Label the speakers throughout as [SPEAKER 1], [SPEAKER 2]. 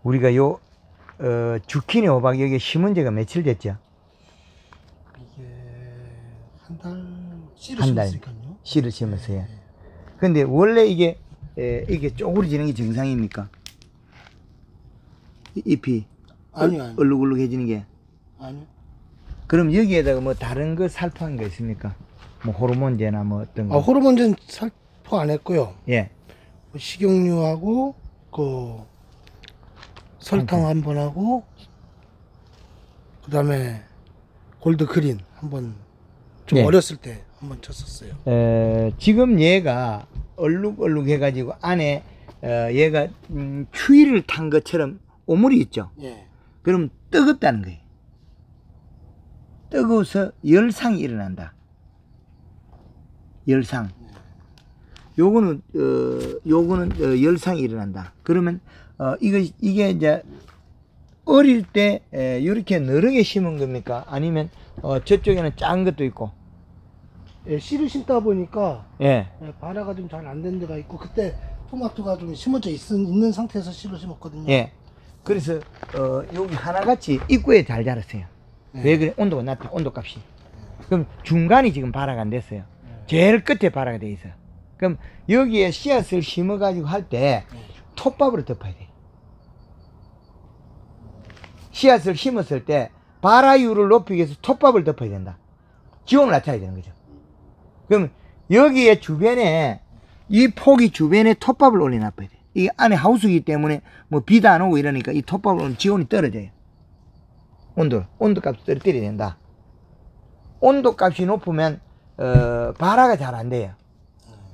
[SPEAKER 1] 우리가 요 주키니 호박 여기 심은 지가 며칠 됐죠?
[SPEAKER 2] 이게 한 달 씨를
[SPEAKER 1] 한 달.
[SPEAKER 2] 심었으니까요.
[SPEAKER 1] 씨를 심었어요. 근데 원래 이게 쪼그러지는 게 정상입니까? 잎이
[SPEAKER 2] 아니요.
[SPEAKER 1] 얼룩얼룩해지는 게.
[SPEAKER 2] 아니요.
[SPEAKER 1] 그럼 여기에다가 뭐 다른 거 살포한 거 있습니까? 뭐 호르몬제나 뭐 어떤 거?
[SPEAKER 2] 호르몬제는 살포 안 했고요.
[SPEAKER 1] 예.
[SPEAKER 2] 식용유하고 그 설탕 한 번 하고 그다음에 골드 그린 한번 좀
[SPEAKER 1] 예.
[SPEAKER 2] 어렸을 때 한번 쳤었어요.
[SPEAKER 1] 지금 얘가 얼룩얼룩 해가지고 안에 얘가 추위를 탄 것처럼 오물이 있죠.
[SPEAKER 2] 예.
[SPEAKER 1] 그럼 뜨겁다는 거예요. 뜨거워서 열상이 일어난다. 열상. 요거는 열상이 일어난다. 그러면 이게 이제 어릴 때 이렇게 너르게 심은 겁니까? 아니면 저쪽에는 작은 것도 있고.
[SPEAKER 2] 예, 씨를 심다 보니까
[SPEAKER 1] 예.
[SPEAKER 2] 발화가 좀 잘 안 된 데가 있고 그때 토마토가 좀 심어져 있는 상태에서 씨를 심었거든요.
[SPEAKER 1] 예. 그래서 여기 하나같이 입구에 잘 자랐어요.
[SPEAKER 2] 예.
[SPEAKER 1] 왜 그래? 온도가 낮다. 온도값이. 그럼 중간이 지금 발화가 안 됐어요. 제일 끝에 발화가 돼 있어요. 그럼 여기에 씨앗을 심어 가지고 할 때 톱밥으로 덮어야 돼. 씨앗을 심었을 때 발화율을 높이기 위해서 톱밥을 덮어야 된다. 기온을 낮춰야 되는 거죠. 그럼 여기에 주변에 이 폭이 주변에 톱밥을 올려놔야 돼. 이게 안에 하우스이기 때문에 뭐 비도 안 오고 이러니까 이 톱밥을 올리면 지온이 떨어져요. 온도값이 떨어뜨려야 된다. 온도값이 높으면 발화가 잘 안 돼요.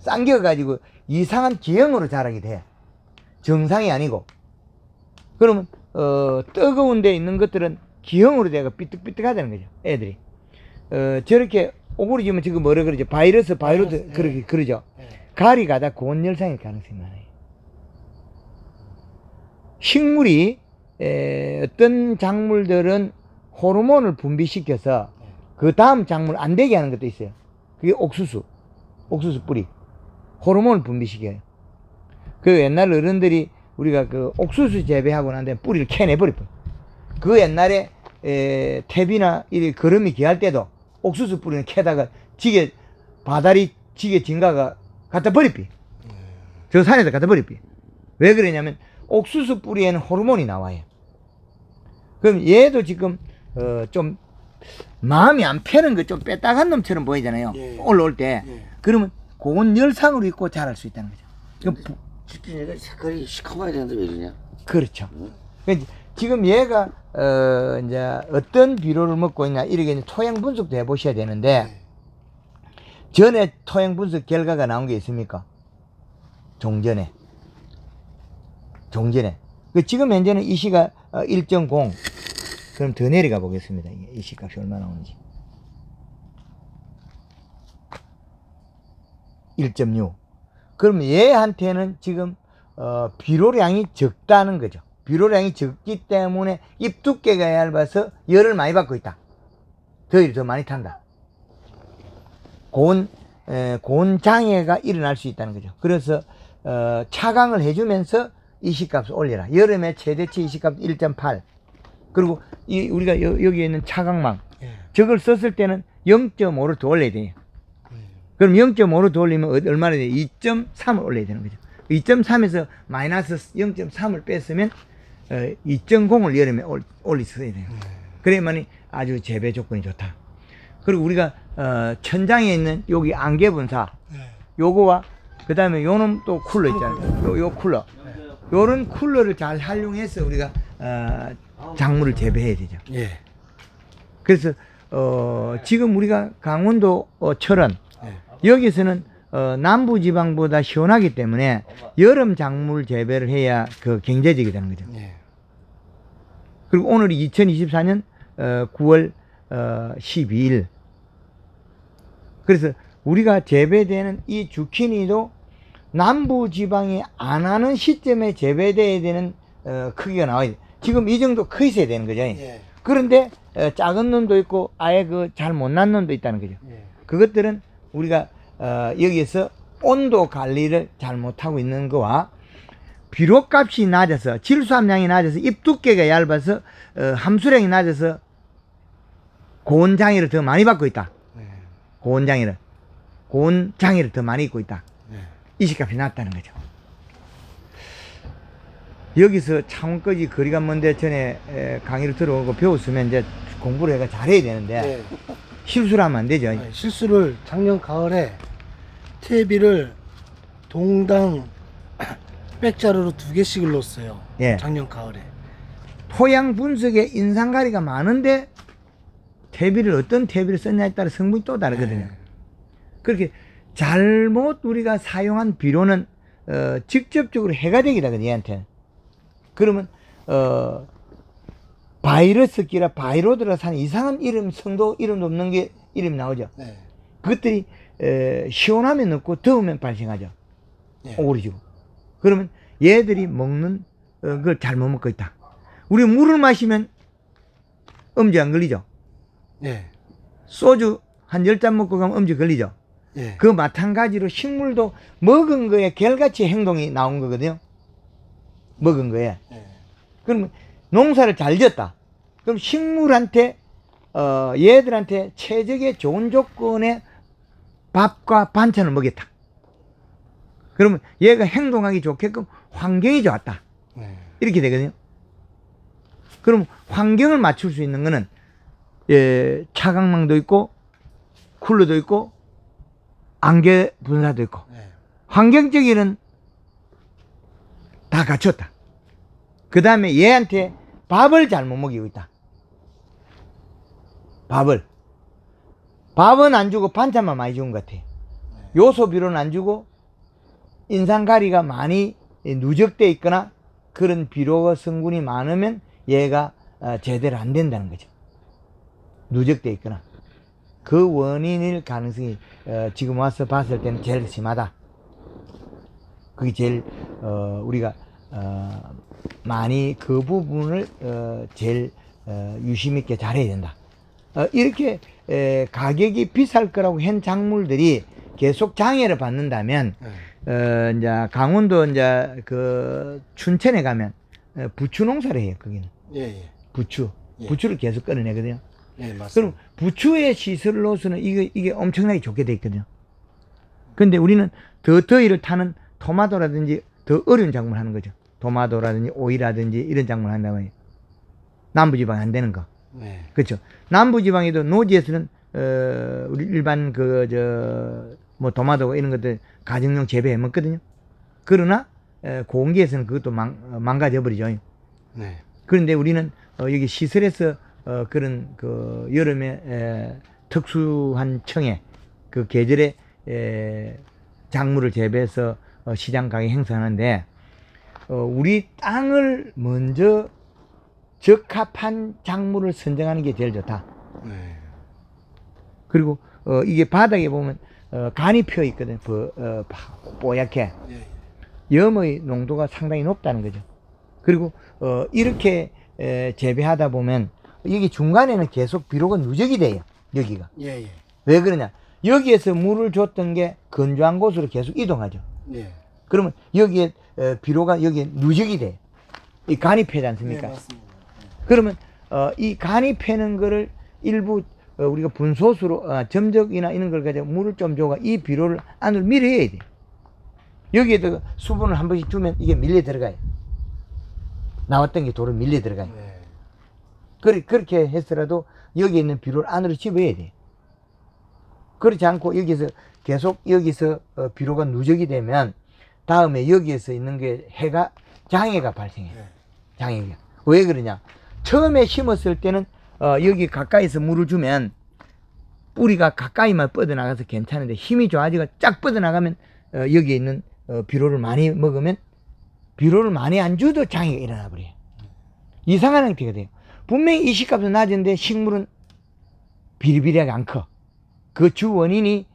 [SPEAKER 1] 당겨가지고 이상한 기형으로 자라게 돼. 정상이 아니고. 그러면 뜨거운 데 있는 것들은 기형으로 돼가 삐뚤삐뚤하다는 거죠. 애들이. 저렇게 오그리지면 지금 뭐라 그러죠? 바이러스 그렇게 그러죠. 가리 가다 고온열상일 가능성이 많아요. 식물이 어떤 작물들은 호르몬을 분비시켜서 그 다음 작물 안 되게 하는 것도 있어요. 그게 옥수수 뿌리. 호르몬을 분비시켜요. 그 옛날 어른들이 우리가 그 옥수수 재배하고 난 다음에 뿌리를 캐내버려요. 그 옛날에 탭이나 이 거름이 귀할 때도 옥수수 뿌리는 캐다가 바다리 지게 진가가 갖다 버리피. 저 산에다 갖다 버리피. 왜 그러냐면 옥수수 뿌리에는 호르몬이 나와요. 그럼 얘도 지금 좀 마음이 안 패는 거 좀 빼딱한 놈처럼 보이잖아요.
[SPEAKER 2] 예.
[SPEAKER 1] 올라올 때.
[SPEAKER 2] 예.
[SPEAKER 1] 그러면 고온 열상으로 입고 자랄 수 있다는 거죠.
[SPEAKER 3] 얘가 색깔이 시커머야 되는데 왜 이러냐?
[SPEAKER 1] 그렇죠. 그러니까 지금 얘가 이제 어떤 비료를 먹고 있냐 이렇게 이제 토양 분석도 해보셔야 되는데 전에 토양 분석 결과가 나온 게 있습니까? 종전에. 지금 현재는 이 시가 1.0. 그럼 더 내려가 보겠습니다. 이 시값이 얼마나 나오는지. 1.6. 그럼 얘한테는 지금 비료량이 적다는 거죠. 비료량이 적기 때문에 잎 두께가 얇아서 열을 많이 받고 있다. 더위를 더 많이 탄다. 고온 장애가 일어날 수 있다는 거죠. 그래서 차강을 해주면서 이식값을 올려라. 여름에 최대치 이식값 1.8. 그리고 우리가 여기에 있는 차강망 저걸 썼을 때는 0.5를 더 올려야 돼요. 그럼 0.5로 더 올리면 얼마나 돼요? 2.3을 올려야 되는 거죠. 2.3에서 마이너스 0.3을 뺐으면 2.0을 여름에 올리셔야 돼요. 그래야만이 아주 재배 조건이 좋다. 그리고 우리가 천장에 있는 여기 안개분사 요거와 그 다음에 요놈 또 쿨러 있잖아요. 요 쿨러. 요런 쿨러를 잘 활용해서 우리가 작물을 재배해야 되죠.
[SPEAKER 2] 예.
[SPEAKER 1] 그래서 지금 우리가 강원도 철원 여기서는 남부지방보다 시원하기 때문에 여름 작물 재배를 해야 그 경제적이 되는 거죠.
[SPEAKER 2] 예.
[SPEAKER 1] 그리고 오늘이 2024년 9월 12일. 그래서 우리가 재배되는 이 주키니도 남부지방이 안 하는 시점에 재배돼야 되는 크기가 나와야 돼. 지금 이 정도 커 있어야 되는 거죠.
[SPEAKER 2] 예.
[SPEAKER 1] 그런데 작은 놈도 있고 아예 그 잘 못난 놈도 있다는 거죠.
[SPEAKER 2] 예.
[SPEAKER 1] 그것들은 우리가 여기에서 온도 관리를 잘 못하고 있는 거와 비료값이 낮아서 질소 함량이 낮아서 잎 두께가 얇아서 함수량이 낮아서 고온장애를 더 많이 받고 있다.
[SPEAKER 2] 네.
[SPEAKER 1] 고온장애를 더 많이 입고 있다.
[SPEAKER 2] 네.
[SPEAKER 1] 이식값이 낮다는 거죠. 여기서 창원까지 거리가 먼데 전에 강의를 들어오고 배웠으면 이제 공부를 해가 잘해야 되는데
[SPEAKER 2] 네.
[SPEAKER 1] 실수를 하면 안 되죠.
[SPEAKER 2] 네, 실수를 작년 가을에 퇴비를 동당 백자루로 2개씩을 넣었어요.
[SPEAKER 1] 예.
[SPEAKER 2] 작년 가을에.
[SPEAKER 1] 토양 분석에 인산가리가 많은데 어떤 퇴비를 썼냐에 따라 성분이 또 다르거든요.
[SPEAKER 2] 네.
[SPEAKER 1] 그렇게 잘못 우리가 사용한 비료는 직접적으로 해가 되기도 하거든요, 얘한테는. 그러면 바이러스기라 바이로드라 사는 이상한 이름도 없는 게 이름이 나오죠.
[SPEAKER 2] 네.
[SPEAKER 1] 그것들이 시원하면 넣고 더우면 발생하죠.
[SPEAKER 2] 네.
[SPEAKER 1] 오그러지고. 그러면 얘들이 먹는 걸 잘못 먹고 있다. 우리 물을 마시면 엄지 안 걸리죠.
[SPEAKER 2] 네.
[SPEAKER 1] 소주 한 10잔 먹고 가면 엄지 걸리죠.
[SPEAKER 2] 네.
[SPEAKER 1] 그 마찬가지로 식물도 먹은 거에 결같이 행동이 나온 거거든요. 먹은 거에.
[SPEAKER 2] 네.
[SPEAKER 1] 그러면 농사를 잘 지었다. 그럼 식물한테 얘들한테 최적의 좋은 조건의 밥과 반찬을 먹였다. 그러면 얘가 행동하기 좋게끔 환경이 좋았다.
[SPEAKER 2] 네.
[SPEAKER 1] 이렇게 되거든요. 그럼 환경을 맞출 수 있는 거는 차광망도 있고 쿨러도 있고 안개 분사도 있고
[SPEAKER 2] 네.
[SPEAKER 1] 환경적인은 다 갖췄다. 그 다음에 얘한테 밥을 잘못 먹이고 있다. 밥은 안 주고 반찬만 많이 준 것 같아. 요소 비료는 안 주고 인산가리가 많이 누적되어 있거나 그런 비료가 성분이 많으면 얘가 제대로 안 된다는 거죠. 누적되어 있거나 그 원인일 가능성이 지금 와서 봤을 때는 제일 심하다. 그게 제일 우리가 많이 그 부분을 제일 유심 있게 잘해야 된다. 이렇게 가격이 비쌀 거라고 한 작물들이 계속 장애를 받는다면 이제 강원도 이제 그 춘천에 가면 부추 농사를 해요. 거기는
[SPEAKER 2] 예, 예.
[SPEAKER 1] 부추를 계속 끌어내거든요.
[SPEAKER 2] 예, 맞습니다.
[SPEAKER 1] 그럼 부추의 시설로서는 이게 엄청나게 좋게 돼 있거든요. 근데 우리는 더 더위를 타는 토마토라든지 더 어려운 작물 하는 거죠. 토마토라든지 오이라든지 이런 작물 한다고 해요. 남부지방 안 되는 거.
[SPEAKER 2] 네.
[SPEAKER 1] 그렇죠. 남부지방에도 노지에서는 우리 일반 뭐 토마토 이런 것들 가정용 재배해 먹거든요. 그러나 공기에서는 그것도 망가져 버리죠.
[SPEAKER 2] 네.
[SPEAKER 1] 그런데 우리는 여기 시설에서 그런 그 여름에 특수한 청에 그 계절에 작물을 재배해서 시장 가격 행사하는데 우리 땅을 먼저 적합한 작물을 선정하는 게 제일 좋다.
[SPEAKER 2] 네.
[SPEAKER 1] 그리고 이게 바닥에 보면 간이 펴 있거든. 뽀얗게.
[SPEAKER 2] 예,
[SPEAKER 1] 염의 농도가 상당히 높다는 거죠. 그리고 이렇게 재배하다 보면 여기 중간에는 계속 비료가 누적이 돼요. 여기가.
[SPEAKER 2] 예, 예.
[SPEAKER 1] 왜 그러냐? 여기에서 물을 줬던 게 건조한 곳으로 계속 이동하죠.
[SPEAKER 2] 예.
[SPEAKER 1] 그러면 여기에 비료가 여기에 누적이 돼. 이 간이 패지 않습니까?
[SPEAKER 2] 네, 맞습니다.
[SPEAKER 1] 그러면 이 간이 패는 거를 일부 우리가 분소수로 점적이나 이런 걸 가지고 물을 좀 줘가 이 비료를 안으로 밀어야 돼. 여기에다가 수분을 한 번씩 주면 이게 밀려 들어가요. 나왔던 게 도로 밀려 들어가요.
[SPEAKER 2] 네.
[SPEAKER 1] 그렇게 했더라도 여기 있는 비료를 안으로 집어야 돼. 그렇지 않고 여기서 계속 여기서 비료가 누적이 되면 다음에 여기에서 있는 게 장애가 발생해.
[SPEAKER 2] 네.
[SPEAKER 1] 장애가. 왜 그러냐? 처음에 심었을 때는 여기 가까이서 물을 주면 뿌리가 가까이만 뻗어나가서 괜찮은데 힘이 좋아지고 쫙 뻗어나가면 여기 있는 비료를 많이 먹으면 비료를 많이 안 줘도 장애가 일어나 버려요. 이상한 형태가 돼요. 분명히 이식값은 낮은데 식물은 비리비리하게 안 커. 그 주 원인이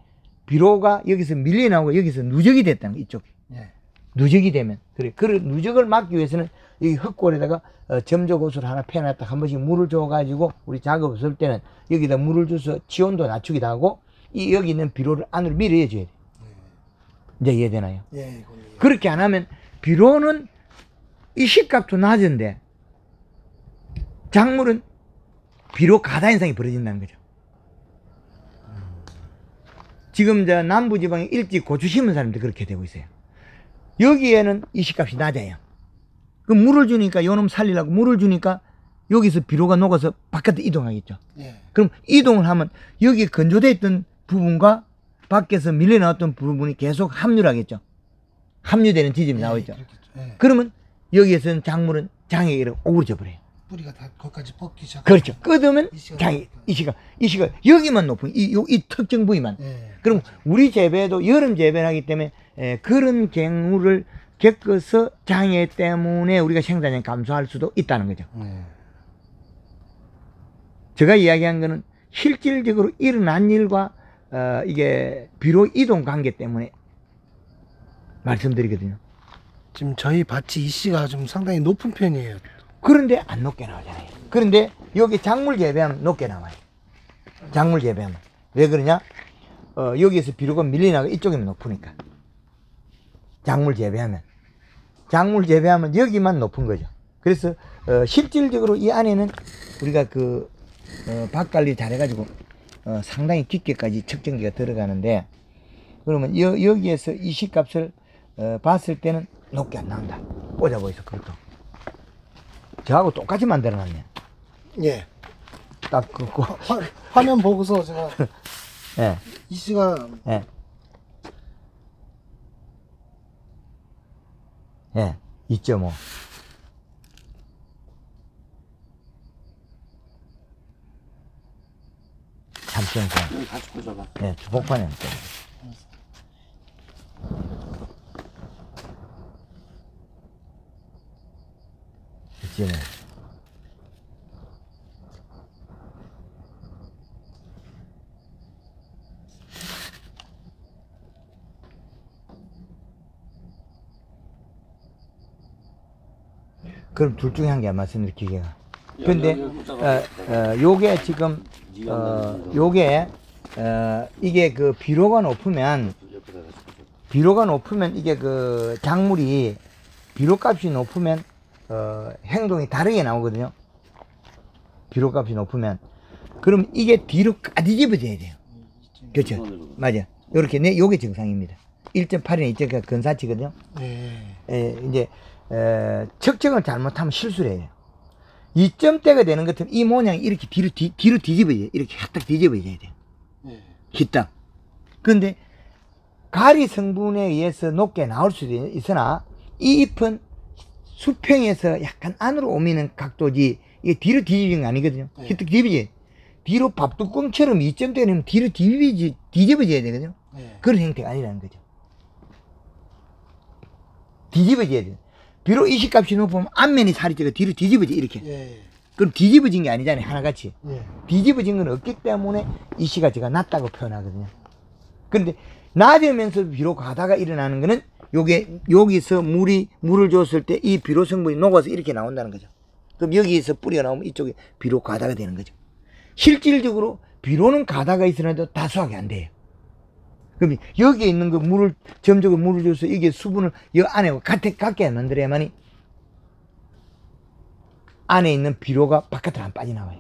[SPEAKER 1] 비료가 여기서 밀려 나오고 여기서 누적이 됐다는 거, 이쪽에.
[SPEAKER 2] 예.
[SPEAKER 1] 누적이 되면. 그래. 그 누적을 막기 위해서는 이 흙골에다가 점적옷을 하나 패놨다 한 번씩 물을 줘가지고 우리 작업 없을 때는 여기다 물을 줘서 지온도 낮추기도 하고 여기 있는 비료를 안으로 밀어줘야 돼. 이제 이해되나요?
[SPEAKER 2] 예,
[SPEAKER 1] 그렇게 안 하면 비료는 이식값도 낮은데 작물은 비록 가다 현상이 벌어진다는 거죠. 지금 저 남부지방에 일찍 고추 심은 사람들 그렇게 되고 있어요. 여기에는 이식값이 낮아요. 그럼 물을 주니까 요놈 살리려고 물을 주니까 여기서 비료가 녹아서 바깥에 이동하겠죠.
[SPEAKER 2] 예.
[SPEAKER 1] 그럼 이동을 하면 여기 건조되어 있던 부분과 밖에서 밀려 나왔던 부분이 계속 합류하겠죠. 합류되는 지점이 나오겠죠.
[SPEAKER 2] 예.
[SPEAKER 1] 그러면 여기에서는 작물은 장애가 오그러져 버려요.
[SPEAKER 2] 뿌리가 다 거기까지 뻗기 시작.
[SPEAKER 1] 그렇죠. 끄으면
[SPEAKER 2] 이 시간
[SPEAKER 1] 장애, 이 시가 여기만 높은 이 특정 부위만.
[SPEAKER 2] 예.
[SPEAKER 1] 그럼 우리 재배도 여름 재배를 하기 때문에 그런 경우를 겪어서 장애 때문에 우리가 생산량이 감소할 수도 있다는 거죠.
[SPEAKER 2] 예.
[SPEAKER 1] 제가 이야기한 거는 실질적으로 일어난 일과 이게 비료 이동 관계 때문에 말씀드리거든요.
[SPEAKER 2] 지금 저희 밭이 이씨가 좀 상당히 높은 편이에요.
[SPEAKER 1] 그런데 안 높게 나오잖아요. 그런데 여기 작물 재배하면 높게 나와요. 작물 재배하면. 왜 그러냐? 여기에서 비료가 밀려나가 이쪽이면 높으니까. 작물 재배하면 여기만 높은 거죠. 그래서 실질적으로 이 안에는 우리가 밭 관리 잘해가지고 상당히 깊게까지 측정기가 들어가는데, 그러면 여기에서 이식값을 봤을 때는 높게 안 나온다. 꽂아보이소. 그것도 저하고 똑같이 만들어놨네.
[SPEAKER 2] 예.
[SPEAKER 1] 딱 긋고.
[SPEAKER 2] 화면 보고서 제가
[SPEAKER 1] 예.
[SPEAKER 2] 이씨가
[SPEAKER 1] 예. 예. 2.5. 삼성선.
[SPEAKER 3] 여기 같이 꽂아봐.
[SPEAKER 1] 예, 주복판에 안 떠요. 이쯤에. 그럼 둘 중에 한 개 안 맞습니다, 기계가. 근데, 요게 지금, 요게, 이게 비료가 높으면 이게 작물이 비료값이 높으면, 행동이 다르게 나오거든요. 비료값이 높으면. 그럼 이게 뒤로 까뒤집어져야 돼요. 그렇죠. 맞아. 요렇게, 요게 정상입니다. 1.8이나 2.9가 근사치거든요.
[SPEAKER 2] 예.
[SPEAKER 1] 이제, 측정을 잘못하면 실수를 해요. 2점대가 되는 것 같으면 이 모양이 이렇게 뒤로 뒤집어져요. 이렇게 딱 뒤집어져야 돼요.
[SPEAKER 2] 예.
[SPEAKER 1] 휘딱. 그런데 가리 성분에 의해서 높게 나올 수도 있으나 이 잎은 수평에서 약간 안으로 오미는 각도지 이게 뒤로 뒤집어진 거 아니거든요.
[SPEAKER 2] 네.
[SPEAKER 1] 휘딱 뒤집어져요. 뒤로 밥뚜껑처럼 2점대가 되면 뒤로 뒤집어져야 되거든요.
[SPEAKER 2] 예.
[SPEAKER 1] 그런 형태가 아니라는 거죠. 뒤집어져야 돼요. 비록 이식값이 높으면 앞면이 살이 찌고 뒤로 뒤집어져 이렇게.
[SPEAKER 2] 예.
[SPEAKER 1] 그럼 뒤집어진 게 아니잖아요, 하나같이.
[SPEAKER 2] 예.
[SPEAKER 1] 뒤집어진 건 없기 때문에 이씨가 제가 낮다고 표현하거든요. 그런데 낮으면서 비로 가다가 일어나는 거는 여기서 물을 줬을 때 이 비료 성분이 녹아서 이렇게 나온다는 거죠. 그럼 여기에서 뿌리가 나오면 이쪽에 비료 가다가 되는 거죠. 실질적으로 비료는 가다가 있으나도 다수하게 안 돼요. 그럼 여기에 있는 물을 점적으로 물을 줘서 이게 수분을 이 안에 갖게 만들어야만이 안에 있는 비료가 바깥으로 안 빠져나와요.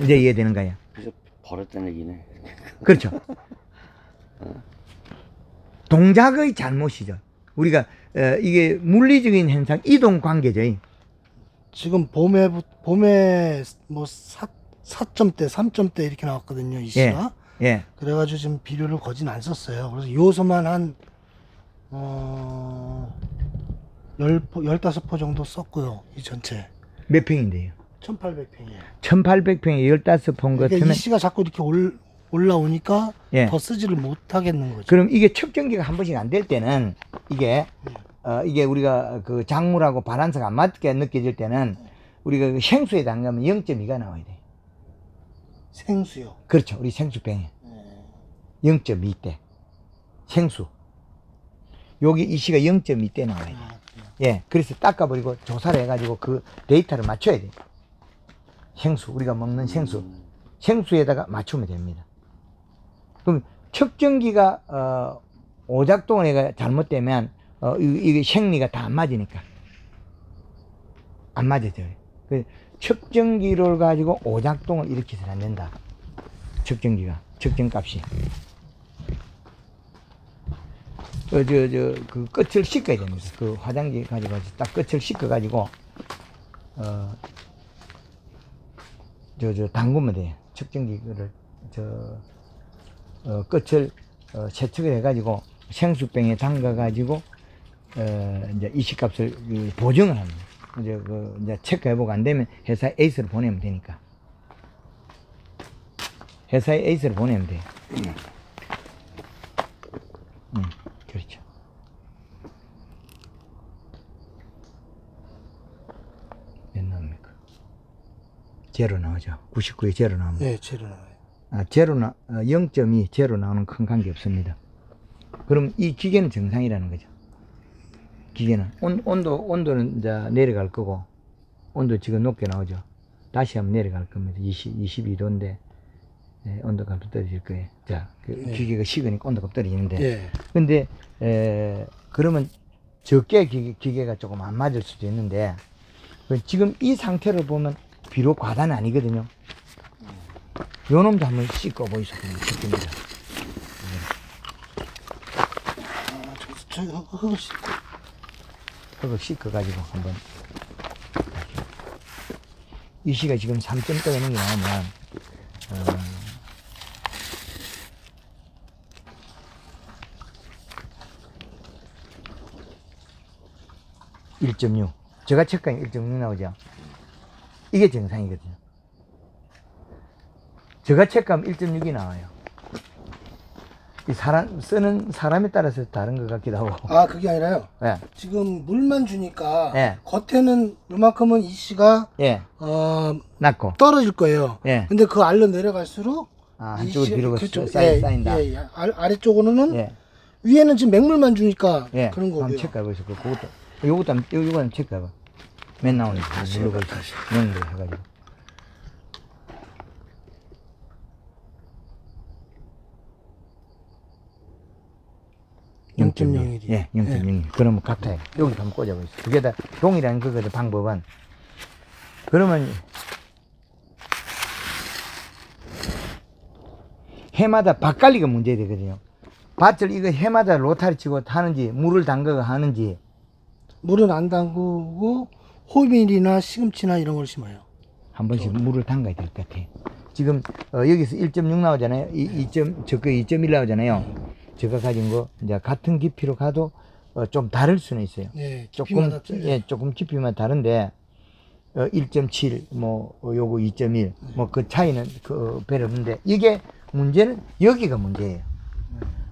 [SPEAKER 1] 이제 이해되는 거야.
[SPEAKER 3] 그래서 버렸다는 얘기네.
[SPEAKER 1] 그렇죠. 동작의 잘못이죠. 우리가 이게 물리적인 현상, 이동 관계죠.
[SPEAKER 2] 지금 봄에 뭐 4점대, 3점대 이렇게 나왔거든요, 이씨가.
[SPEAKER 1] 예.
[SPEAKER 2] 그래가지고 지금 비료를 거진 안 썼어요. 그래서 요소만 한 15포 정도 썼고요. 이 전체
[SPEAKER 1] 몇 평인데요?
[SPEAKER 2] 1800평이에요.
[SPEAKER 1] 1800평에 15폰
[SPEAKER 2] 그러니까
[SPEAKER 1] 같으면
[SPEAKER 2] 이씨가 자꾸 이렇게 올라오니까
[SPEAKER 1] 예.
[SPEAKER 2] 더 쓰지를 못하겠는 거죠.
[SPEAKER 1] 그럼 이게 측정기가 한 번씩 안 될 때는 이게 우리가 작물하고 바란스가 안 맞게 느껴질 때는 우리가 생수에 담가면 0.2가 나와야 돼요.
[SPEAKER 2] 생수요.
[SPEAKER 1] 그렇죠. 우리 생수병에 0.2대 생수. 여기 이씨가 0.2대 나와야 돼요. 예, 그래서 닦아버리고 조사를 해가지고 그 데이터를 맞춰야 돼요. 생수, 우리가 먹는 생수. 생수에다가 맞추면 됩니다. 그럼 측정기가 오작동을 해가 잘못되면 이게 생리가 다 안 맞으니까. 안 맞아져요. 그 측정기를 가지고 오작동을 일으키서는 안 된다. 측정기가, 측정값이. 그 끝을 씻어야 됩니다. 그 화장지 가지고 딱 끝을 씻어가지고, 담그면 돼요. 측정기를, 끝을, 세척을 해가지고, 생수병에 담가가지고, 이제 이식값을 보정을 합니다. 이제 체크해보고 안 되면 회사에 에이스를 보내면 되니까. 회사에 에이스를 보내면 돼요. 그렇죠. 몇 나옵니까? 제로 나오죠. 99에 제로 나오면.
[SPEAKER 2] 네, 제로 나와요.
[SPEAKER 1] 제로 0.2 제로 나오는 큰 관계 없습니다. 그럼 이 기계는 정상이라는 거죠. 기계는 온도는 이제 내려갈 거고, 온도 지금 높게 나오죠. 다시 한번 내려갈 겁니다. 22도인데 온도가 떨어질 거예요. 자,
[SPEAKER 2] 네.
[SPEAKER 1] 기계가 식으니까 온도가 떨어지는데,
[SPEAKER 2] 네.
[SPEAKER 1] 근데 그러면 적게 기계가 조금 안 맞을 수도 있는데, 지금 이 상태로 보면 비록 과다는 아니거든요. 요 놈도 한번 씻고 보이소. 씻깁니다.
[SPEAKER 2] 저 흙을 씻고.
[SPEAKER 1] 흙을 씻어가지고 한번. 이 시가 지금 3.0 되는 게 나오면, 1.6. 제가 체크한 1.6 나오죠. 이게 정상이거든요. 제가 체크하면 1.6이 나와요. 이 쓰는 사람에 따라서 다른 것 같기도 하고.
[SPEAKER 2] 아, 그게 아니라요.
[SPEAKER 1] 예.
[SPEAKER 2] 지금 물만 주니까
[SPEAKER 1] 예.
[SPEAKER 2] 겉에는 요만큼은 이 씨가
[SPEAKER 1] 예. 낮고.
[SPEAKER 2] 떨어질 거예요.
[SPEAKER 1] 예.
[SPEAKER 2] 근데 그 알로 내려갈수록
[SPEAKER 1] 한쪽으로 비로고
[SPEAKER 2] 그쪽,
[SPEAKER 1] 쌓인다.
[SPEAKER 2] 예. 아래쪽으로는
[SPEAKER 1] 예.
[SPEAKER 2] 위에는 지금 맹물만 주니까
[SPEAKER 1] 예.
[SPEAKER 2] 그런 거고요.
[SPEAKER 1] 한번 체크해보세요. 요것도 한번 체크해봐. 맨 나오는 거. 누르고 있어. 명물 해가지고.
[SPEAKER 2] 영 0.01.
[SPEAKER 1] 예, 0.01. 그러면 같아요. 여기 한번 꽂아보세요. 두 개 다 동일한 그거죠, 방법은. 그러면 해마다 밭 관리가 문제되거든요. 밭을 이거 해마다 로타리 치고 하는지, 물을 담그고 하는지.
[SPEAKER 2] 물은 안 담그고 호밀이나 시금치나 이런 걸 심어요.
[SPEAKER 1] 한 번씩 물을 담가야 될 것 같아요. 지금 여기서 1.6 나오잖아요. 2.1 나오잖아요. 제가 가진 거 이제 같은 깊이로 가도 좀 다를 수는 있어요.
[SPEAKER 2] 네,
[SPEAKER 1] 조금 조금 깊이만 다른데 1.7 뭐 요거 2.1 뭐 그 차이는 별 없는데, 이게 문제는 여기가 문제예요.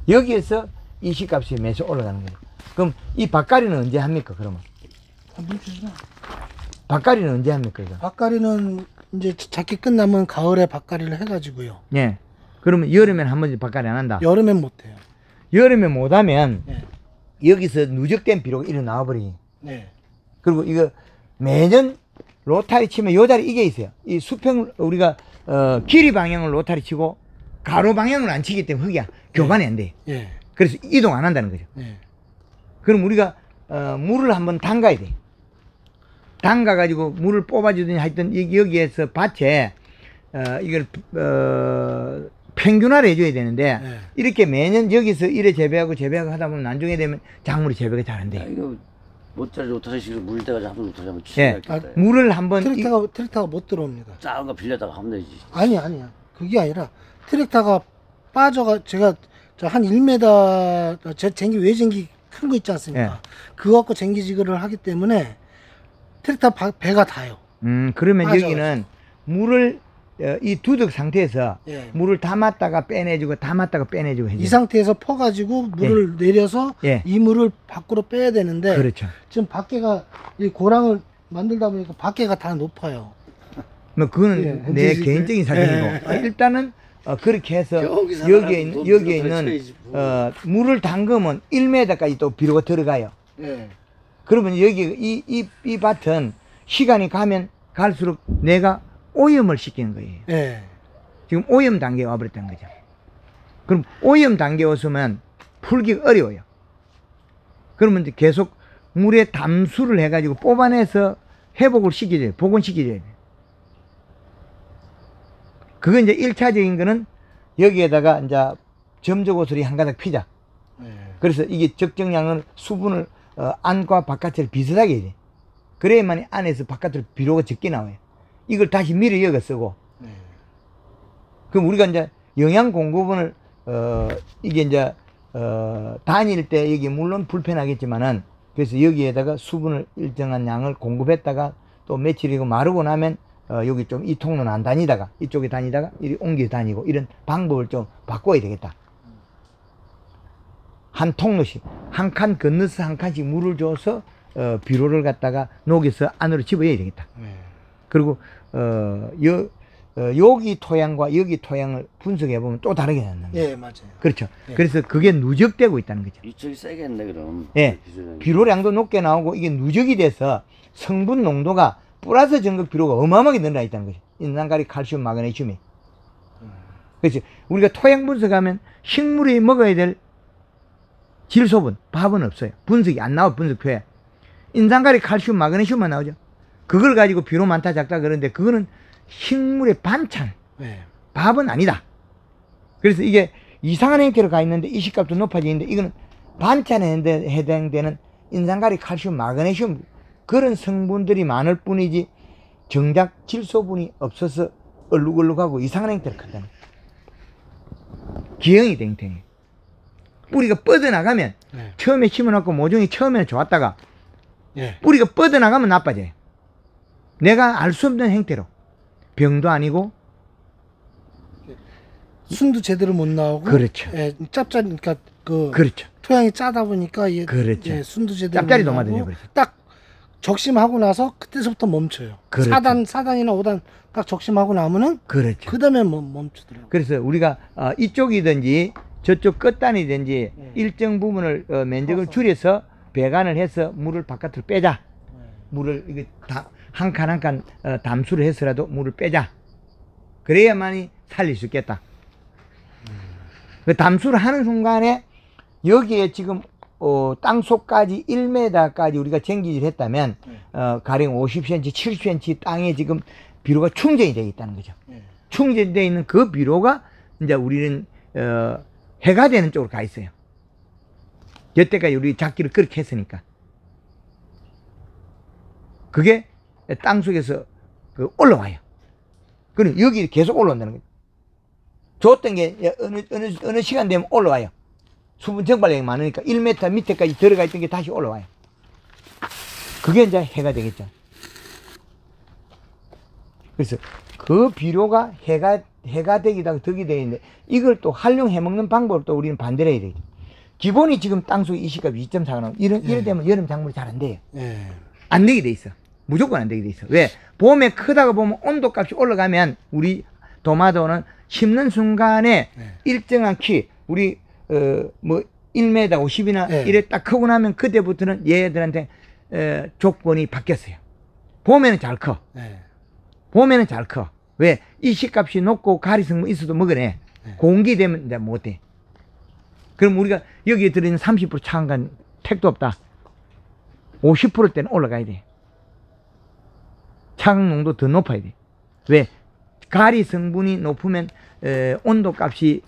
[SPEAKER 1] 여기에서 이식값이 매수 올라가는 거예요. 그럼 이 밭갈이는 언제 합니까? 그러면 밭갈이는 언제 합니까? 이거?
[SPEAKER 2] 밭갈이는 이제 작게 끝나면 가을에 밭갈이를 해가지고요.
[SPEAKER 1] 예. 그러면 여름엔 한 번씩 밭갈이 안 한다.
[SPEAKER 2] 여름엔 못해요.
[SPEAKER 1] 여름에 못하면
[SPEAKER 2] 네.
[SPEAKER 1] 여기서 누적된 비료가 이리 나와버리.
[SPEAKER 2] 네.
[SPEAKER 1] 그리고 이거 매년 로타리 치면 요 자리 이게 있어요. 이 수평 우리가 길이 방향을 로타리 치고 가로 방향을 안 치기 때문에 흙이 교반이 안 돼.
[SPEAKER 2] 예.
[SPEAKER 1] 그래서 이동 안 한다는 거죠.
[SPEAKER 2] 네.
[SPEAKER 1] 그럼 우리가 물을 한번 담가야 돼. 담가 가지고 물을 뽑아주더니 하여튼 여기에서 밭에 이걸 평균화를 해줘야 되는데,
[SPEAKER 2] 네.
[SPEAKER 1] 이렇게 매년 여기서 이래 재배하고 하다 보면 나중에 되면 작물이 재배가 잘 안
[SPEAKER 3] 야,
[SPEAKER 1] 돼.
[SPEAKER 3] 이거 못자리 못하시고 물 때가 한번 못하시 한번
[SPEAKER 1] 예.
[SPEAKER 3] 치겠다.
[SPEAKER 1] 물을 한번
[SPEAKER 2] 트랙터가 못 들어옵니다.
[SPEAKER 3] 작은 거 빌려다가 하면 되지.
[SPEAKER 2] 아니야. 그게 아니라 트랙터가 빠져가 제가 저 한 1m 제 쟁기 외쟁기 큰 거 있지 않습니까?
[SPEAKER 1] 예.
[SPEAKER 2] 그거 갖고 쟁기지그를 하기 때문에 트랙터 배가 닿아요.
[SPEAKER 1] 그러면
[SPEAKER 2] 맞아,
[SPEAKER 1] 여기는 물을 이 두둑 상태에서
[SPEAKER 2] 예.
[SPEAKER 1] 물을 담았다가 빼내주고 해줘요.
[SPEAKER 2] 이 상태에서 퍼가지고 물을 내려서
[SPEAKER 1] 예.
[SPEAKER 2] 이 물을 밖으로 빼야 되는데,
[SPEAKER 1] 그렇죠.
[SPEAKER 2] 지금 밖에가 이 고랑을 만들다 보니까 밖에가 다 높아요.
[SPEAKER 1] 뭐 그거는
[SPEAKER 2] 예,
[SPEAKER 1] 내
[SPEAKER 2] 이제
[SPEAKER 1] 개인적인 사정이고, 일단은 그렇게 해서
[SPEAKER 3] 저기서
[SPEAKER 1] 여기에 있는 물을 담그면 1m까지 또 비료가 들어가요.
[SPEAKER 2] 예.
[SPEAKER 1] 그러면 여기 이 밭은 시간이 가면 갈수록 내가 오염을 시키는 거예요.
[SPEAKER 2] 예.
[SPEAKER 1] 지금 오염 단계에 와버렸다는 거죠. 그럼 오염 단계에 왔으면 풀기가 어려워요. 그러면 이제 계속 물에 담수를 해가지고 뽑아내서 회복을 시켜줘요. 복원시켜줘야 돼. 그건 이제 1차적인 거는 여기에다가 이제 점적옷을 한 가닥 피자. 그래서 이게 적정량을 수분을 안과 바깥을 비슷하게 해야 돼. 그래야만 안에서 바깥으로 비료가 적게 나와요. 이걸 다시 밀어 여겨 쓰고. 그럼 우리가 이제 영양 공급원을 이게 이제 다닐 때 여기 물론 불편하겠지만은 그래서 여기에다가 수분을 일정한 양을 공급했다가 또 며칠이고 마르고 나면 여기 좀 이 통로는 안 다니다가 이쪽에 다니다가 이리 옮겨 다니고 이런 방법을 좀 바꿔야 되겠다. 한 통로씩 한 칸 건너서 한 칸씩 물을 줘서 비료를 갖다가 녹여서 안으로 집어야 되겠다. 그리고 여기 토양과 여기 토양을 분석해 보면 또 다르게 나는 거예요.
[SPEAKER 2] 예, 맞아요.
[SPEAKER 1] 그렇죠.
[SPEAKER 2] 예.
[SPEAKER 1] 그래서 그게 누적되고 있다는 거죠.
[SPEAKER 3] 이쪽이 세겠네 그럼.
[SPEAKER 1] 예. 비료량도 높게 나오고 이게 누적이 돼서 성분 농도가 플러스 전극 비료가 어마어마하게 늘어나 있다는 거죠. 인산가리, 칼슘, 마그네슘이. 그렇죠. 우리가 토양 분석하면 식물이 먹어야 될 질소분, 밥은 없어요. 분석이 안 나와, 분석표에. 인산가리, 칼슘, 마그네슘만 나오죠. 그걸 가지고 비료 많다 작다 그러는데 그거는 식물의 반찬, 밥은 아니다. 그래서 이게 이상한 형태로 가 있는데 이식값도 높아지는데 이거는 반찬에 해당되는 인산가리, 칼슘, 마그네슘 그런 성분들이 많을 뿐이지 정작 질소분이 없어서 얼룩얼룩하고 이상한 형태로 큰다는 거예요. 기형이 댕댕해. 뿌리가 뻗어나가면 처음에 심어놓고 모종이 처음에는 좋았다가 뿌리가 뻗어나가면 나빠져요. 내가 알 수 없는 형태로. 병도 아니고
[SPEAKER 2] 순도 제대로 못 나오고.
[SPEAKER 1] 그렇죠.
[SPEAKER 2] 예, 그러니까
[SPEAKER 1] 그렇죠.
[SPEAKER 2] 토양이 짜다 보니까
[SPEAKER 1] 그렇죠.
[SPEAKER 2] 예, 순도 제대로
[SPEAKER 1] 짭짤이
[SPEAKER 2] 못
[SPEAKER 1] 도마든요.
[SPEAKER 2] 나오고
[SPEAKER 1] 그렇죠.
[SPEAKER 2] 딱 적심하고 나서 그때서부터 멈춰요.
[SPEAKER 1] 그렇죠.
[SPEAKER 2] 4단이나 5단 딱 적심하고 나면은
[SPEAKER 1] 그렇죠.
[SPEAKER 2] 그다음에 멈추더라고요.
[SPEAKER 1] 그래서 우리가 이쪽이든지 저쪽 끝단이든지 일정 부분을 면적을 줄여서 배관을 해서 물을 바깥으로 빼자. 물을 이게 한 칸 한 칸 담수를 해서라도 물을 빼자. 그래야만이 살릴 수 있겠다. 그 담수를 하는 순간에 여기에 지금 땅속까지 1m까지 우리가 쟁기질 했다면 가령 50cm, 70cm 땅에 지금 비료가 충전이 되어 있다는 거죠. 충전되어 있는 그 비료가 이제 우리는 해가 되는 쪽으로 가 있어요. 여태까지 우리 작기를 그렇게 했으니까. 그게 땅속에서 올라와요. 그럼 여기 계속 올라온다는 거죠. 줬던 게 어느 시간 되면 올라와요. 수분 적발량이 많으니까 1m 밑에까지 들어가 있던 게 다시 올라와요. 그게 이제 해가 되겠죠. 그래서 그 비료가 해가 되기도 하고 덕이 되는데 이걸 또 활용해 먹는 방법을 또 우리는 반대로 해야 되죠. 기본이 지금 땅속 이식값이 2.4가 나오고 이래 되면 여름 작물이 잘 안 돼요. 안 되게 돼 있어. 무조건 안 되게 돼 있어. 왜? 봄에 크다가 보면 온도값이 올라가면 우리 도마도는 심는 순간에 일정한 키, 우리 뭐 1m 50이나 이래 딱 크고 나면 그때부터는 얘들한테 조건이 바뀌었어요. 봄에는 잘 커. 봄에는 잘 커. 왜? 이식값이 높고 가리성분 있어도 먹어내. 공기 되면 이제 못해. 그럼 우리가 여기에 들어있는 30% 차은 건 택도 없다. 50%대는 올라가야 돼. 차강 농도 더 높아야 돼. 왜? 가리 성분이 높으면 온도 값이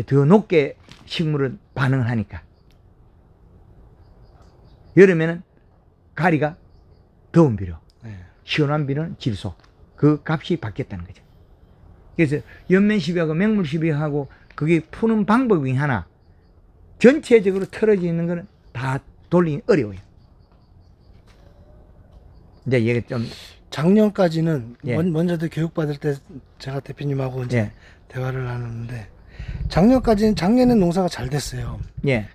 [SPEAKER 1] 더 높게 식물은 반응을 하니까. 여름에는 가리가 더운 비료, 시원한 비료는 질소. 그 값이 바뀌었다는 거죠. 그래서 연면시비하고 맹물시비하고 그게 푸는 방법이 하나. 전체적으로 틀어져 있는 거는 다 돌리기 어려워요. 이제 얘가 좀
[SPEAKER 2] 작년까지는 먼저도 교육받을 때 제가 대표님하고 이제 대화를 나눴는데 작년에는 농사가 잘 됐어요.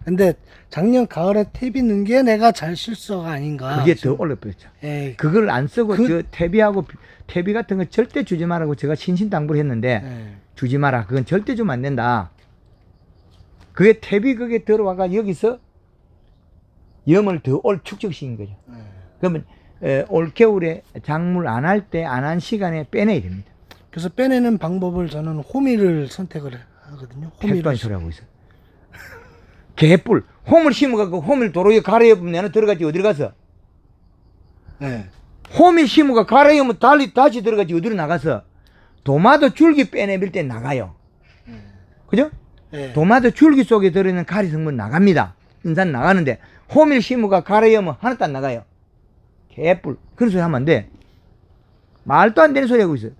[SPEAKER 2] 근데 작년 가을에 퇴비 넣은 게 내가 잘 실수가 아닌가.
[SPEAKER 1] 그게 더 어렵겠죠. 그걸 안 쓰고 저 퇴비 같은 거 절대 주지 말라고 제가 신신당부를 했는데 주지 마라. 그건 절대 주면 안 된다. 그게 퇴비 그게 들어와가 여기서 염을 더 축적시킨 거죠. 그러면 올 겨울에 작물 안 할 때 안 한 시간에 빼내야 됩니다.
[SPEAKER 2] 그래서 빼내는 방법을 저는 호미를 선택을 하거든요.
[SPEAKER 1] 택도 안 소리 하고 있어. 개뿔. 홈을 심어갖고 홈을 도로에 갈아엎으면 들어가지 어디로 가서?
[SPEAKER 2] 네.
[SPEAKER 1] 홈을 심어가 갈아엎으면 다시 들어가지 어디로 나가서? 도마도 줄기 빼내밀 때 나가요. 그죠?
[SPEAKER 2] 네.
[SPEAKER 1] 도마도 줄기 속에 들어있는 가리 성분 나갑니다. 인산 나가는데 홈을 심어가 갈아엎으면 하나도 안 나가요. 개뿔. 그런 소리 하면 안 돼. 말도 안 되는 소리 하고 있어요.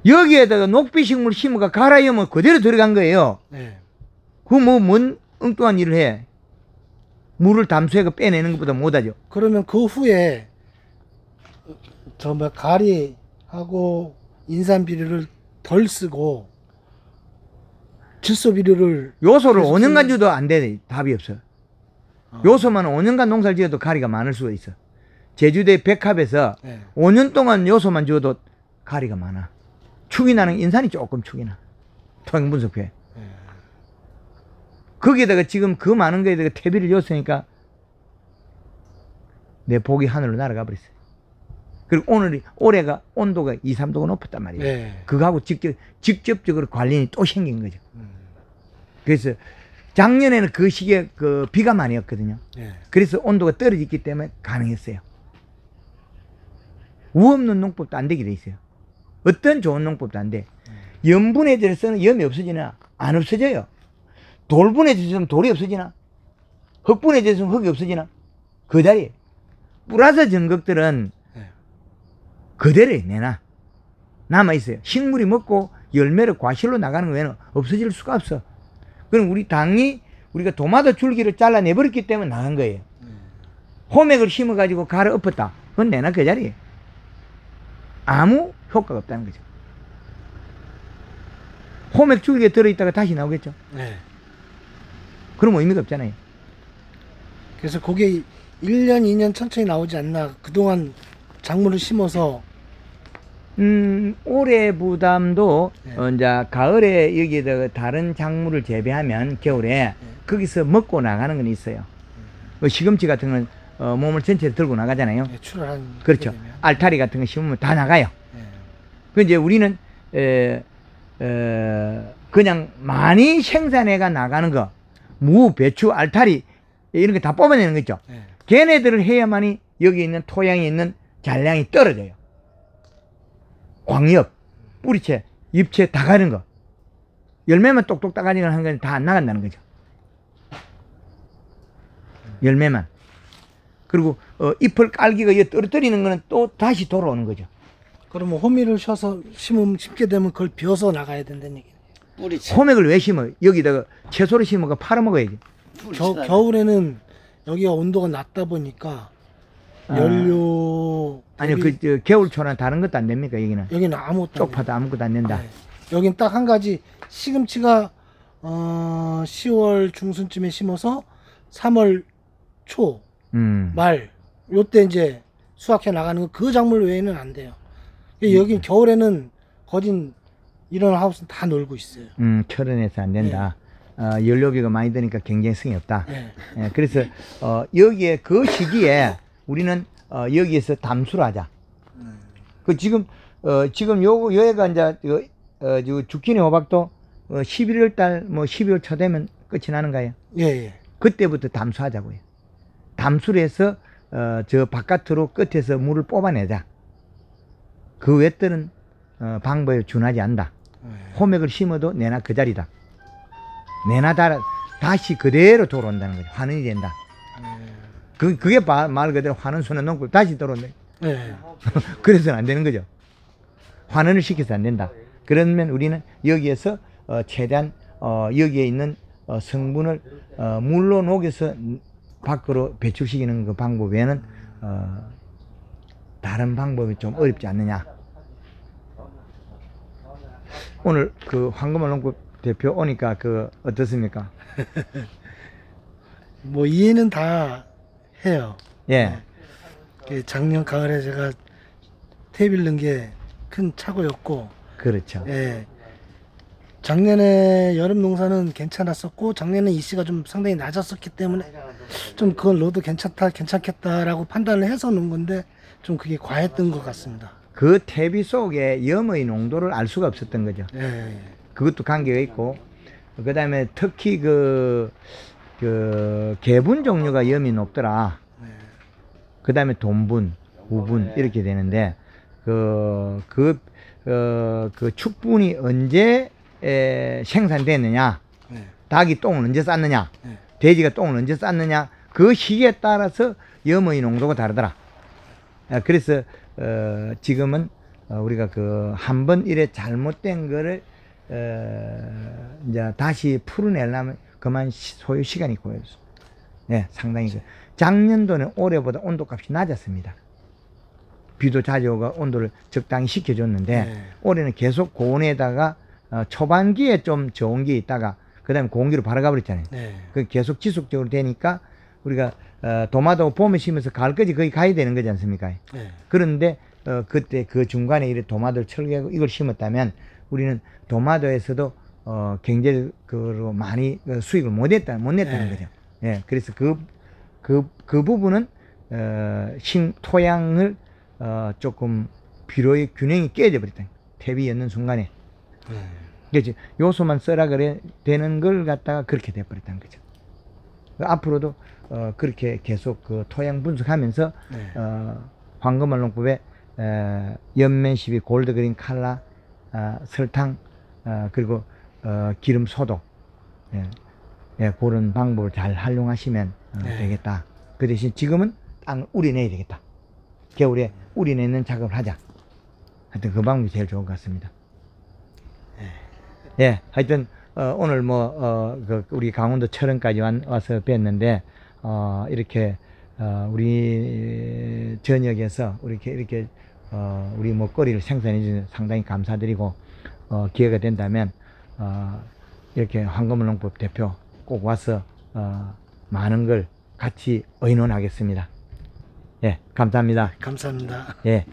[SPEAKER 1] 여기에다가 녹비식물 심어가 갈아엎으면 그대로 들어간 거예요.
[SPEAKER 2] 네.
[SPEAKER 1] 뭔 엉뚱한 일을 해. 물을 담수해가 빼내는 것보다 못하죠.
[SPEAKER 2] 그러면 그 후에 가리하고 인산 비료를 덜 쓰고 질소 비료를
[SPEAKER 1] 요소를
[SPEAKER 2] 계속
[SPEAKER 1] 5년간 줘도 안 돼. 답이 없어. 요소만 5년간 농사를 지어도 가리가 많을 수가 있어. 제주도의 백합에서
[SPEAKER 2] 네.
[SPEAKER 1] 5년 동안 요소만 줘도 가리가 많아. 축이 나는 인산이 조금 축이 나. 토양 분석해. 거기에다가 지금 그 많은 거에다가 퇴비를 줬으니까 내 복이 하늘로 날아가 버렸어요. 그리고 올해가 온도가 2, 3도가 높았단 말이에요.
[SPEAKER 2] 네.
[SPEAKER 1] 그거하고 직접적으로 관련이 또 생긴 거죠. 그래서 작년에는 그 시기에 그 비가 많이 왔거든요.
[SPEAKER 2] 네.
[SPEAKER 1] 그래서 온도가 떨어졌기 때문에 가능했어요. 우 없는 농법도 안 되게 돼 있어요. 어떤 좋은 농법도 안 돼. 염분에 들어서는 염이 없어지나? 안 없어져요. 돌분에 들어서는 돌이 없어지나? 흙분에 들어서는 흙이 없어지나? 그 자리에. 뿌라서 전극들은
[SPEAKER 2] 네.
[SPEAKER 1] 그대로 내놔. 남아있어요. 식물이 먹고 열매를 과실로 나가는 거에는 없어질 수가 없어. 그럼 우리 당이 우리가 도마도 줄기를 잘라내버렸기 때문에 나간 거예요. 호맥을 심어가지고 갈아 엎었다. 그건 내놔 그 자리에. 아무 효과가 없다는 거죠. 호맥 줄기에 들어있다가 다시 나오겠죠.
[SPEAKER 2] 네.
[SPEAKER 1] 그럼 의미가 없잖아요.
[SPEAKER 2] 그래서 그게 1년, 2년 천천히 나오지 않나. 그동안 작물을 심어서
[SPEAKER 1] 올해 부담도
[SPEAKER 2] 네.
[SPEAKER 1] 이제 가을에 여기에다가 다른 작물을 재배하면 겨울에 거기서 먹고 나가는 건 있어요. 시금치 같은 건 몸을 전체를 들고 나가잖아요.
[SPEAKER 2] 네, 출하한
[SPEAKER 1] 그렇죠. 알타리 같은 거 심으면 다 나가요.
[SPEAKER 2] 네.
[SPEAKER 1] 그 이제 우리는 그냥 많이 생산해가 나가는 거, 무, 배추, 알타리 이런 거 다 뽑아내는 거 있죠.
[SPEAKER 2] 네.
[SPEAKER 1] 걔네들을 해야만이 여기 있는 토양에 있는 잔량이 떨어져요. 광엽, 뿌리채, 잎채 다 가는 거. 열매만 똑똑 따가지고 하는 건 다 안 나간다는 거죠. 열매만. 그리고 잎을 깔기가 떨어뜨리는 거는 또 다시 돌아오는 거죠.
[SPEAKER 2] 그러면 호미를 셔서 심게 되면 그걸 비워서 나가야 된다는 얘기네요.
[SPEAKER 3] 뿌리채.
[SPEAKER 1] 호맥을 왜 심어? 여기다가 채소를 심어가 팔아먹어야지.
[SPEAKER 2] 겨울에는 여기가 온도가 낮다 보니까 연료
[SPEAKER 1] 아니요, 겨울초나 다른 것도 안 됩니까, 여기는?
[SPEAKER 2] 여기는 아무것도
[SPEAKER 1] 쪽파도 아무것도 안 된다.
[SPEAKER 2] 네. 여긴 딱 한 가지. 시금치가 10월 중순쯤에 심어서 3월 초 말 요때 이제 수확해 나가는 거 그 작물 외에는 안 돼요. 여긴 겨울에는 거진 이런 하우스는 다 놀고 있어요.
[SPEAKER 1] 철원에서 안 된다. 연료비가 많이 드니까 경쟁성이 없다.
[SPEAKER 2] 네.
[SPEAKER 1] 예, 그래서 여기에 그 시기에 우리는 여기에서 담수를 하자. 그 지금 여기가 이제 주키니 호박도 11월 달 12월 초 되면 끝이 나는 거예요.
[SPEAKER 2] 예.
[SPEAKER 1] 그때부터 담수하자고요. 담수를 해서 저 바깥으로 끝에서 물을 뽑아내자. 그 외들은 방법에 준하지 않는다. 호맥을 심어도 내나 그 자리다. 내나 다시 그대로 돌아온다는 거죠. 환원이 된다. 그게 말 그대로 환원순환 농법 다시 돌아온다.
[SPEAKER 2] 네.
[SPEAKER 1] 그래서는 안 되는 거죠. 환원을 시켜서 안 된다. 그러면 우리는 여기에서 최대한 여기에 있는 성분을 물로 녹여서 밖으로 배출시키는 그 방법 외에는 다른 방법이 좀 어렵지 않느냐. 오늘 그 황금알 농법 대표 오니까 어떻습니까?
[SPEAKER 2] 뭐 이해는 다 해요.
[SPEAKER 1] 예.
[SPEAKER 2] 작년 가을에 제가 퇴비를 넣은 게 큰 착오였고.
[SPEAKER 1] 그렇죠.
[SPEAKER 2] 예. 작년에 여름 농사는 괜찮았었고 작년에 이씨가 좀 상당히 낮았었기 때문에 좀 그걸 넣어도 괜찮겠다라고 판단을 해서 넣은 건데 좀 그게 과했던 것 같습니다.
[SPEAKER 1] 그 퇴비 속에 염의 농도를 알 수가 없었던 거죠.
[SPEAKER 2] 예.
[SPEAKER 1] 그것도 관계가 있고 그 다음에 특히 그 개분 종류가 염이 높더라.
[SPEAKER 2] 네.
[SPEAKER 1] 그 다음에 돈분, 우분 이렇게 되는데 그 축분이 언제 생산됐느냐,
[SPEAKER 2] 네.
[SPEAKER 1] 닭이 똥을 언제 쌌느냐,
[SPEAKER 2] 네.
[SPEAKER 1] 돼지가 똥을 언제 쌌느냐, 그 시기에 따라서 염의 농도가 다르더라. 그래서 지금은 우리가 한 번 이래 잘못된 거를 이제 다시 풀어내려면 그만 소요 시간이 고요해요. 네, 상당히 작년도는 올해보다 온도값이 낮았습니다. 비도 자주 오고 온도를 적당히 식혀줬는데
[SPEAKER 2] 네.
[SPEAKER 1] 올해는 계속 고온에다가 초반기에 좀 좋은 게 있다가 그 다음에 고온기로 바로 가버렸잖아요.
[SPEAKER 2] 네.
[SPEAKER 1] 그 계속 지속적으로 되니까 우리가 도마도 봄에 심어서 가을까지 거의 가야 되는 거지 않습니까?
[SPEAKER 2] 네.
[SPEAKER 1] 그런데 그때 그 중간에 이렇게 도마도를 철거하고 이걸 심었다면 우리는 도마도에서도 경제적으로 많이 수익을 못 냈다는
[SPEAKER 2] 네.
[SPEAKER 1] 거죠. 예, 그래서 그 부분은 토양을 조금 비료의 균형이 깨져 버렸다. 탭이 였는 순간에. 그렇지. 요소만 써라 그래 되는 걸 갖다가 그렇게 돼 버렸다는 거죠. 앞으로도 그렇게 계속 토양 분석하면서
[SPEAKER 2] 네.
[SPEAKER 1] 황금알 농법에 연면 시비, 골드그린 칼라, 설탕, 그리고 기름 소독, 그런 방법을 잘 활용하시면
[SPEAKER 2] 네.
[SPEAKER 1] 되겠다. 그 대신 지금은 땅을 우려내야 되겠다. 겨울에 우려내는 작업을 하자. 하여튼 그 방법이 제일 좋은 것 같습니다. 예, 하여튼 오늘 우리 강원도 철원까지 와서 뵀는데 이렇게 우리 전역에서 이렇게 우리 먹거리를 생산해 주셔서 상당히 감사드리고 기회가 된다면 이렇게 황금알 농법 대표 꼭 와서 많은 걸 같이 의논하겠습니다. 예, 감사합니다.
[SPEAKER 2] 감사합니다.
[SPEAKER 1] 예.